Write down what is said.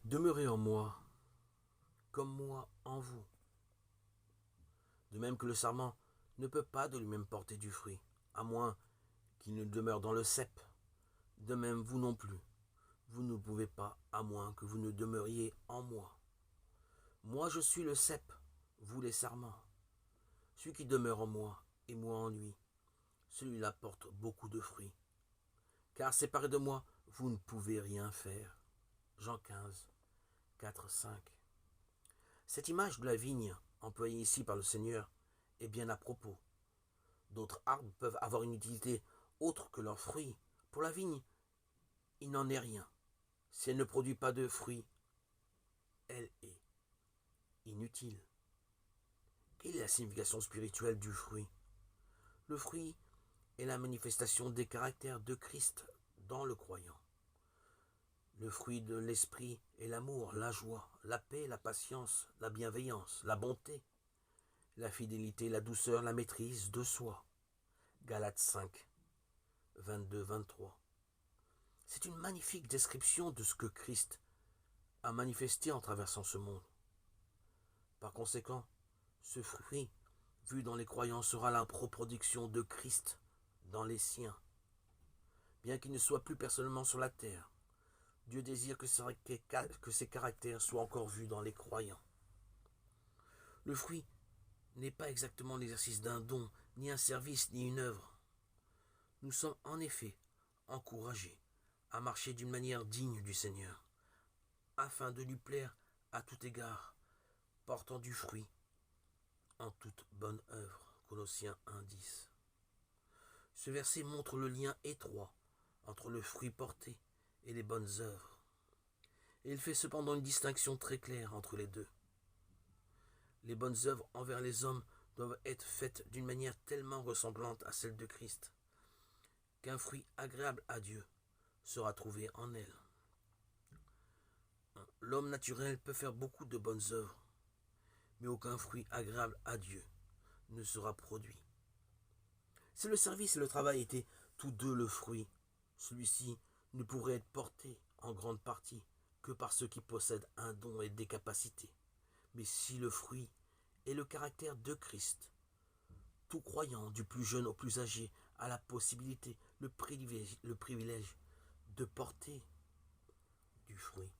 Demeurez en moi, comme moi en vous. De même que le sarment ne peut pas de lui-même porter du fruit, à moins qu'il ne demeure dans le cep. De même vous non plus. Vous ne pouvez pas, à moins que vous ne demeuriez en moi. Moi je suis le cep, vous les sarments. Celui qui demeure en moi et moi en lui, celui-là porte beaucoup de fruits. Car séparé de moi, vous ne pouvez rien faire. Jean 15, 4, 5. Cette image de la vigne, employée ici par le Seigneur, est bien à propos. D'autres arbres peuvent avoir une utilité autre que leurs fruits. Pour la vigne, il n'en est rien. Si elle ne produit pas de fruits, elle est inutile. Quelle est la signification spirituelle du fruit? Le fruit est la manifestation des caractères de Christ dans le croyant. Le fruit de l'esprit est l'amour, la joie, la paix, la patience, la bienveillance, la bonté, la fidélité, la douceur, la maîtrise de soi. Galates 5, 22-23. C'est une magnifique description de ce que Christ a manifesté en traversant ce monde. Par conséquent, ce fruit, vu dans les croyants, sera la reproduction de Christ dans les siens. Bien qu'il ne soit plus personnellement sur la terre, Dieu désire que ses caractères soient encore vus dans les croyants. Le fruit n'est pas exactement l'exercice d'un don, ni un service, ni une œuvre. Nous sommes en effet encouragés à marcher d'une manière digne du Seigneur, afin de lui plaire à tout égard, portant du fruit en toute bonne œuvre. Colossiens 1,10. Ce verset montre le lien étroit entre le fruit porté et les bonnes œuvres. Et il fait cependant une distinction très claire entre les deux. Les bonnes œuvres envers les hommes doivent être faites d'une manière tellement ressemblante à celle de Christ qu'un fruit agréable à Dieu sera trouvé en elle. L'homme naturel peut faire beaucoup de bonnes œuvres, mais aucun fruit agréable à Dieu ne sera produit. Si le service et le travail étaient tous deux le fruit, celui-ci ne pourrait être porté en grande partie que par ceux qui possèdent un don et des capacités. Mais si le fruit est le caractère de Christ, tout croyant, du plus jeune au plus âgé, a la possibilité, le privilège de porter du fruit.